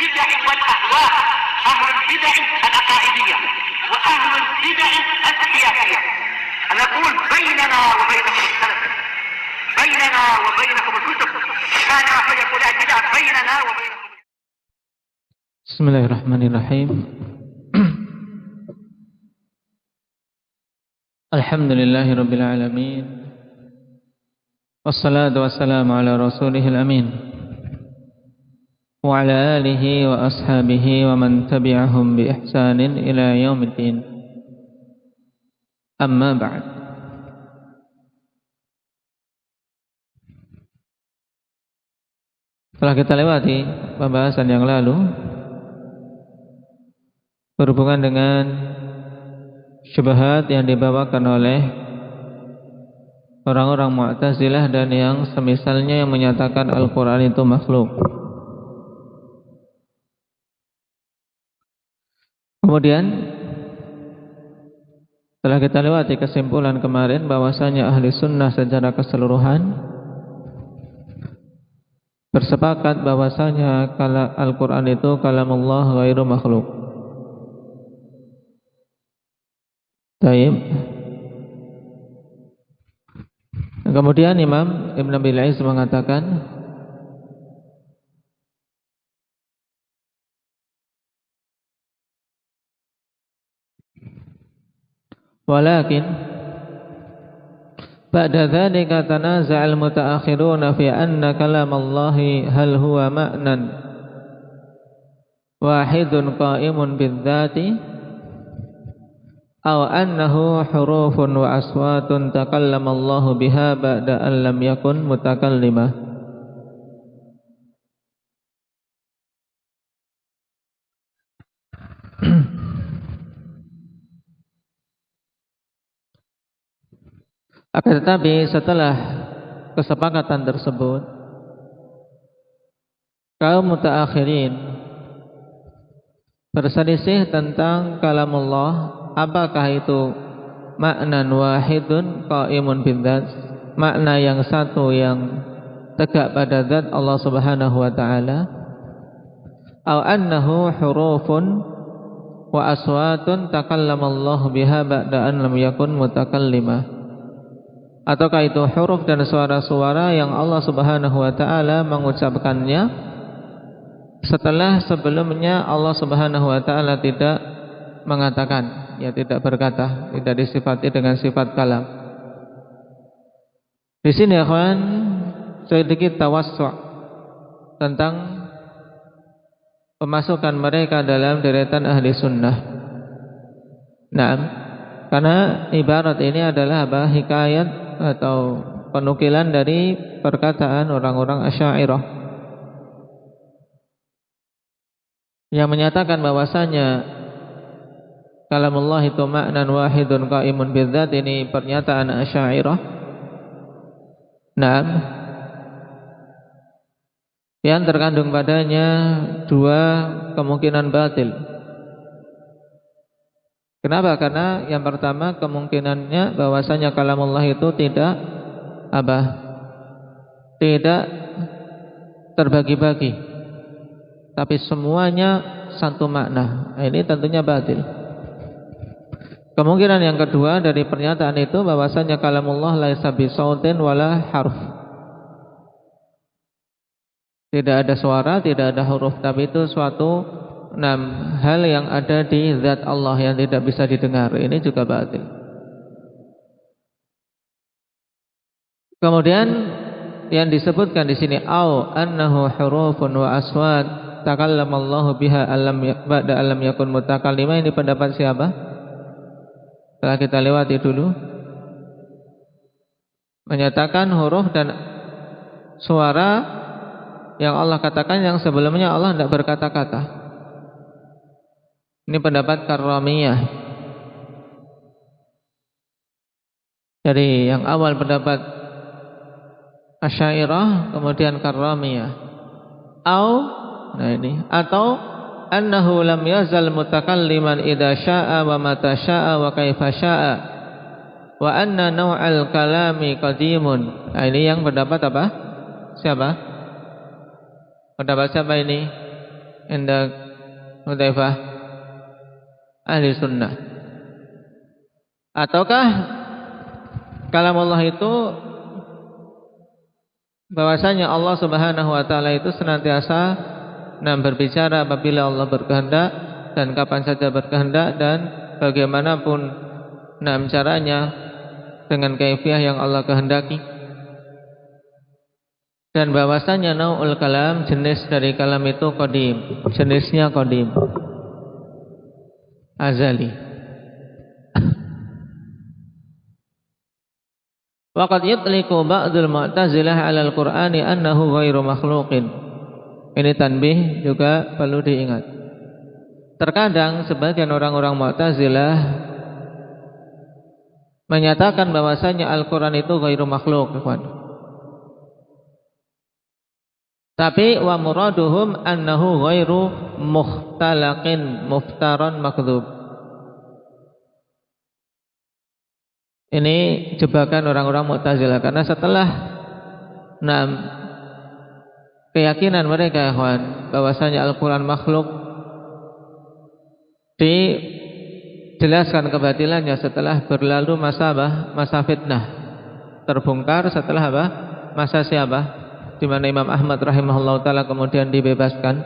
البدع والأهواء، أهل البدع العقائدية وأهل البدع السياسية. نقول بيننا وبينكم السلف، بيننا وبينكم الكتب، كان فيقول البدع بيننا وبينكم. بسم الله الرحمن الرحيم. الحمد لله رب العالمين، والصلاة والسلام على رسوله الأمين وعلى آله وأصحابه ومن تبعهم بإحسان إلى يوم الدين. أما بعد. Setelah kita lewati pembahasan yang lalu berhubungan dengan syubhat yang dibawakan oleh orang-orang Mu'tazilah dan yang semisalnya yang menyatakan Al-Quran itu makhluk. Kemudian setelah kita lewati kesimpulan kemarin bahwasanya ahli sunnah secara keseluruhan bersepakat bahwasanya Al-Quran itu kalamullah ghairu makhluk. Baik. Kemudian Imam Ibn Abil Aiz mengatakan walakin ba'da dzalika tanaza'al mutaakhiruna fi anna kalamallahi hal huwa ma'nan wahidun qa'imun bidzati aw annahu hurufun wa aswatun takallamallahu biha ba'da an lam yakun mutakallimah. Akan tetapi setelah kesepakatan tersebut, kaum mutaakhirin berselisih tentang kalamullah, apakah itu maknan wahidun qaimun bidzat, makna yang satu yang tegak pada zat Allah Subhanahu wa taala, aw annahu hurufun wa aswatun takallamallahu biha ba'da an lam yakun mutakallimah, ataukah itu huruf dan suara-suara yang Allah Subhanahu wa taala mengucapkannya setelah sebelumnya Allah Subhanahu wa taala tidak mengatakan, ya tidak berkata, tidak disifati dengan sifat kalam. Di sini ya kawan, sedikit tawassu' tentang pemasukan mereka dalam deretan ahli sunnah. Nah, karena ibarat ini adalah hikayat atau penukilan dari perkataan orang-orang Asy'ariyah yang menyatakan bahwasanya kalamullah itu ma'nan wahidun qaimun bidzat. Ini pernyataan Asy'ariyah. Naam, yang terkandung padanya dua kemungkinan batil. Kenapa? Karena yang pertama kemungkinannya bahwasanya kalamullah itu tidak terbagi-bagi, tapi semuanya satu makna. Ini tentunya batil. Kemungkinan yang kedua dari pernyataan itu bahwasanya kalamullah laisa bisautin wala harf. Tidak ada suara, tidak ada huruf, tapi itu suatu hal yang ada di zat Allah yang tidak bisa didengar. Ini juga batil. Kemudian yang disebutkan di sini au annahu hurufun wa aswat takallamallahu biha ba'da alam yakun mutakallimah. Ini pendapat siapa? Setelah kita lewati dulu, menyatakan huruf dan suara yang Allah katakan yang sebelumnya Allah tidak berkata-kata. Ini pendapat Karramiyah. Jadi yang awal pendapat Asy'ariyah, kemudian Karramiyah. Atau annahu lam yazal mutakalliman idza syaa wa mata syaa wa kaifa syaa wa anna naw'al kalami qadimun. Nah, ini yang pendapat apa? Siapa? Pendapat siapa ini? inda Hudzaifah ahli sunnah? Ataukah kalamullah itu bahwasanya Allah Subhanahu wa taala itu senantiasa berbicara apabila Allah berkehendak dan kapan saja berkehendak dan bagaimanapun caranya dengan kaifiyah yang Allah kehendaki, dan bahwasanya nau'ul kalam, jenis dari kalam itu qadim, jenisnya qadim, azali. Waqad yutliqu ba'dul mu'tazilah 'ala al-Qur'ani annahu ghairu makhluqin. Ini tanbih juga perlu diingat. Terkadang sebagian orang-orang Mu'tazilah menyatakan bahwasanya Al-Qur'an itu ghairu makhluk, kawan. Tapi wa muraduhum annahu ghairu mukhtalaqin muftaran makdzub. Ini jebakan orang-orang Mu'tazilah, karena setelah keyakinan mereka, kawan, bahwasanya Al-Qur'an makhluk, dijelaskan kebatilannya setelah berlalu masa fitnah, terbongkar setelah masa siapa? Di mana Imam Ahmad rahimahullah taala kemudian dibebaskan.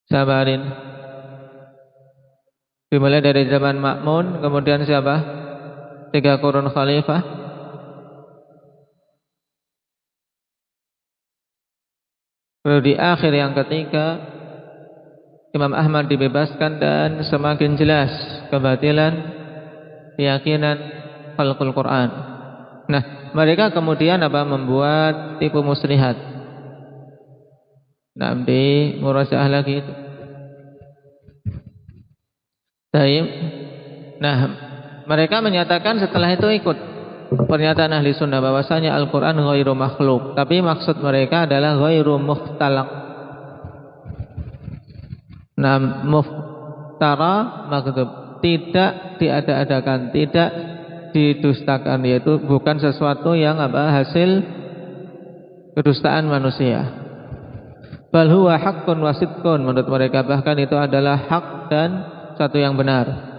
Sabarin. Dimulai dari zaman Ma'mun, kemudian siapa? 3 qurun khalifah. Lalu di akhir yang ketiga Imam Ahmad dibebaskan dan semakin jelas kebatilan keyakinan khalqul Quran. Nah, mereka kemudian membuat tipu muslihat. Di murajaah lagi itu. Baik. Nah, mereka menyatakan setelah itu ikut pernyataan ahli sunnah bahwasanya Al-Quran ghairu makhluk, tapi maksud mereka adalah ghairu mukhtalaq. Muftara makdzub, tidak diada-adakan, tidak didustakan, yaitu bukan sesuatu yang hasil kedustaan manusia. Bal huwa haqqun wa sidqun, menurut mereka bahkan itu adalah hak dan satu yang benar.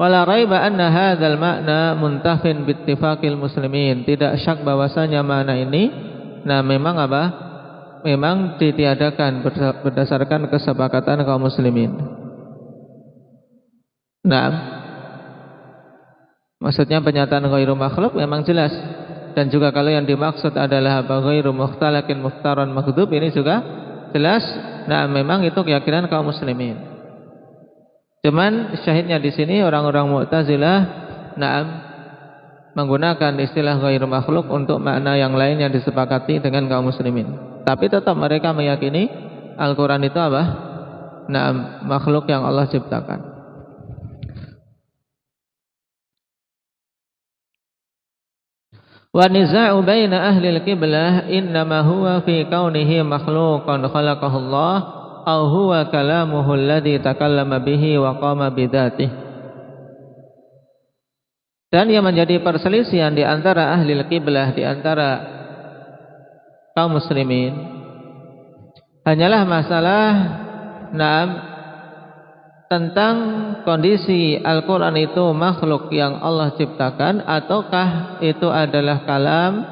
Wala raiba anna hadzal makna muntafin bittifaqil muslimin. Tidak syak bahwasanya makna ini memang memang ditiadakan berdasarkan kesepakatan kaum muslimin. Maksudnya pernyataan ghairu makhluk memang jelas, dan juga kalau yang dimaksud adalah ghairu mukhtalaqin muftaran makdzub, ini juga jelas. Memang itu keyakinan kaum muslimin. Cuman syahidnya di sini orang-orang Mu'tazilah menggunakan istilah ghairu makhluk untuk makna yang lain yang disepakati dengan kaum muslimin. Tapi tetap mereka meyakini Al-Qur'an itu makhluk yang Allah ciptakan. Wa niza'u baina ahli al-qiblah innama huwa fi kaunihi makhluqan khalaqahu Allah aw huwa kalamuhu alladhi takallama bihi wa qama bidzatihi. Dan yang menjadi perselisihan di antara ahli al-qiblah, di antara kaum muslimin, hanyalah masalah tentang kondisi Al-Quran itu makhluk yang Allah ciptakan, ataukah itu adalah kalam,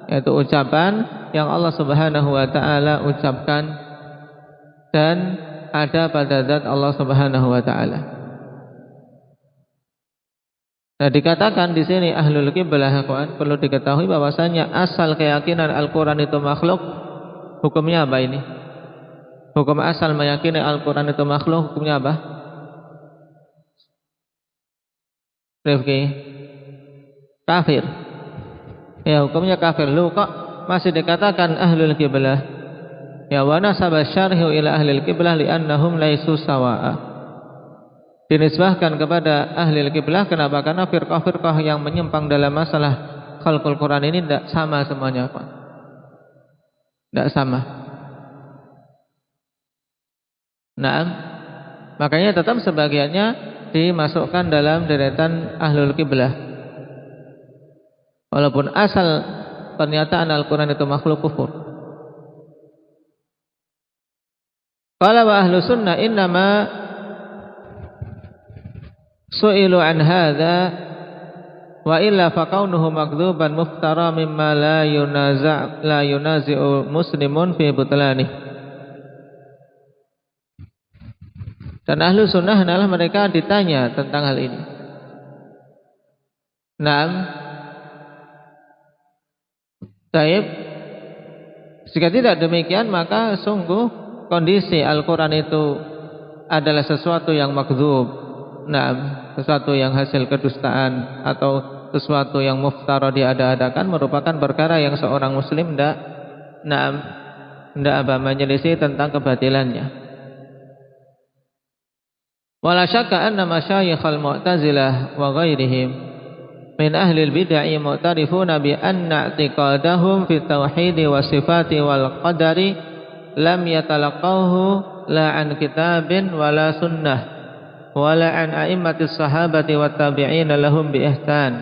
yaitu ucapan yang Allah Subhanahu wa ta'ala ucapkan dan ada pada zat Allah Subhanahu wa ta'ala. Nah, dikatakan di sini ahlul qiblah, perlu diketahui bahwasanya asal keyakinan Al-Quran itu makhluk, hukumnya apa ini? Hukum asal meyakini Al-Quran itu makhluk, hukumnya apa? Rifki, kafir. Ya, hukumnya kafir. Lu kok masih dikatakan ahlul qiblah? Ya, wa nasaba syarhu ila ahlil qiblah li'annahum laisu sawa'a. Dinisbahkan kepada ahlil qiblah, kenapa? Karena firqah-firqah yang menyimpang dalam masalah khalqul Quran ini tidak sama semuanya, Pak. Tidak sama. Makanya tetap sebagiannya dimasukkan dalam deretan ahlul qiblah. Walaupun asal pernyataan Al-Quran itu makhluk, kufur. Qala wa ahlu sunnah innama su'ilu an hadha wa illa faqaunuhu makdzuban muftara mimma la yunazi'u muslimun fi butlani. Dan ahlu sunnah adalah mereka ditanya tentang hal ini. Naam. Taib. Jika tidak demikian maka sungguh kondisi Al-Quran itu adalah sesuatu yang makdzub. Naam, sesuatu yang hasil kedustaan atau sesuatu yang muftara diada-adakan merupakan perkara yang seorang muslim tidak menyelisih tentang kebatilannya. Wala syakka anna masyayikhal mu'tazilah wa ghairihim min ahli al-bid'ah mu'tarifuna bi anna i'tiqadahum fi tauhid wa sifati wal qadari lam yatalaqahu la an kitabin wala sunnah wala an a'immatis sahabati wat tabi'in lahum bi ihsan.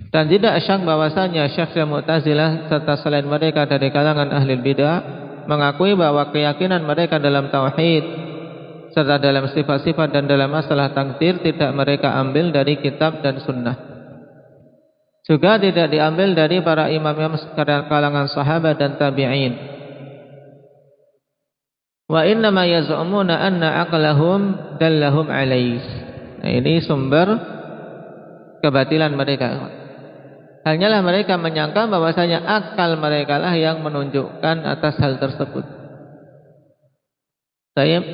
Dan tidak syak bahwasanya Syiah Mu'tazilah serta selain mereka dari kalangan ahli bidah mengakui bahwa keyakinan mereka dalam tauhid serta dalam sifat-sifat dan dalam masalah takdir tidak mereka ambil dari kitab dan sunnah. Juga tidak diambil dari para imam-imam kalangan sahabat dan tabi'in. Wa innama yaz'umuna anna aqlahum dallahum alaih. Nah, ini sumber kebatilan mereka. Hanyalah mereka menyangka bahwasanya akal mereka lah yang menunjukkan atas hal tersebut. Baik.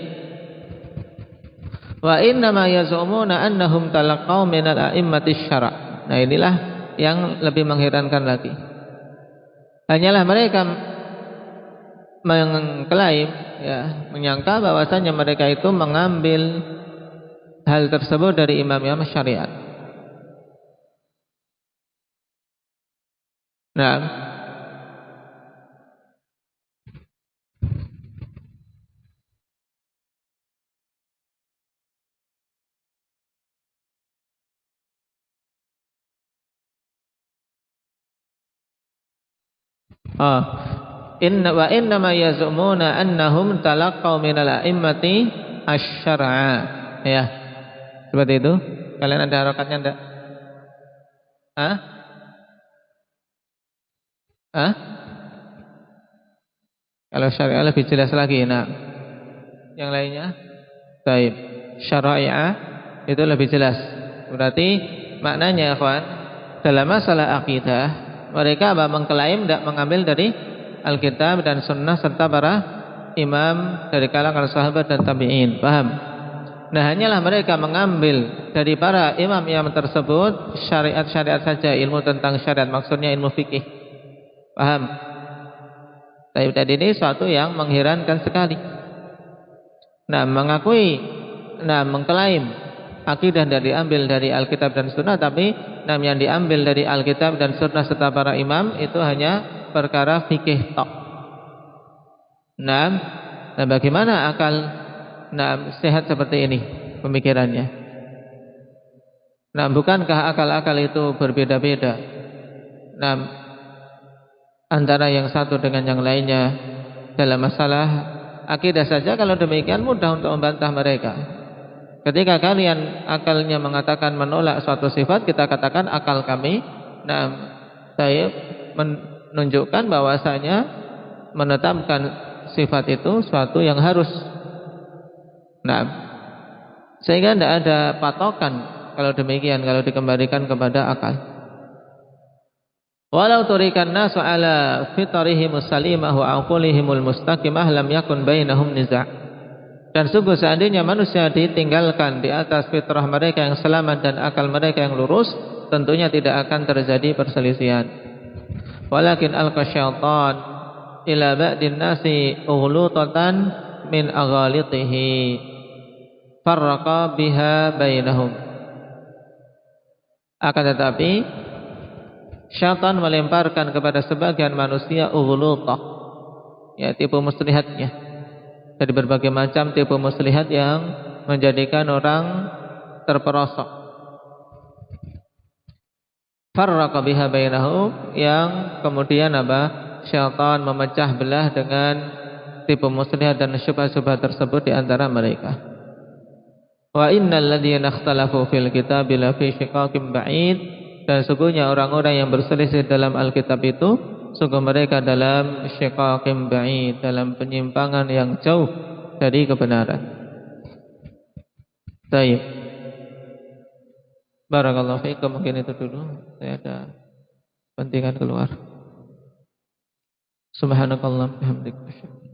Wa innama yaz'umuna annahum talaqaw minal a'immatis syara'. Nah, inilah yang lebih mengherankan lagi. Hanyalah mereka mengklaim, menyangka bahwasanya mereka itu mengambil hal tersebut dari imam-imam syariat. Nah, inna ma yaz'umuna annahum talaqaw minal a'immati asy-syar'a. Ya. Seperti itu. Kalian ada harokatnya enggak? Kalau syariah lebih jelas lagi. Nah, yang lainnya? Baik. Syariah itu lebih jelas. Berarti maknanya, ikhwan, dalam masalah akidah mereka mengklaim tidak mengambil dari Alkitab dan Sunnah serta para imam dari kalangan sahabat dan tabi'in. Paham? Nah, hanyalah mereka mengambil dari para imam-imam tersebut syariat-syariat saja, ilmu tentang syariat, maksudnya ilmu fikih. Paham? Tapi tadi ini suatu yang mengherankan sekali. Nah, mengklaim akidah dari diambil dari Alkitab dan Sunnah, tapi yang diambil dari Alkitab dan Sunnah serta para imam itu hanya perkara fikih tok. Nah, bagaimana akal sehat seperti ini pemikirannya? Nah, bukankah akal-akal itu berbeda-beda? Nah, antara yang satu dengan yang lainnya dalam masalah akidah saja. Kalau demikian mudah untuk membantah mereka. Ketika kalian akalnya mengatakan menolak suatu sifat, kita katakan akal kami saya menunjukkan bahwasanya menetapkan sifat itu suatu yang harus. Sehingga tidak ada patokan kalau demikian, kalau dikembalikan kepada akal. Walau turikan nasu ala fitrihimus salimah wa aqlihimul mustaqimah lam yakun bainahum niza'. Dan sungguh seandainya manusia ditinggalkan di atas fitrah mereka yang selamat dan akal mereka yang lurus, tentunya tidak akan terjadi perselisihan. Walakin al-qasyaitan ila ba'din nasi ughlutatan min aghalitihi farraqa biha bainahum. Akan tetapi syaitan melemparkan kepada sebagian manusia ughlutah, ya, tipu muslihatnya, dari berbagai macam tipu muslihat yang menjadikan orang terperosok. farraqa biha bainahum, yang kemudian syaitan memecah belah dengan tipu muslihat dan syubhat-syubhat tersebut di antara mereka. Wa innal ladzina ikhtalafu fil kitabi la fi shiqaqin ba'id, dan sungguhnya orang-orang yang berselisih dalam Alkitab itu sungguh mereka dalam shiqaqin ba'id, dalam penyimpangan yang jauh dari kebenaran. Baik. Barakallahu fiikum, mungkin itu dulu. Saya ada pentingan keluar. Subhanakallah bihamdika.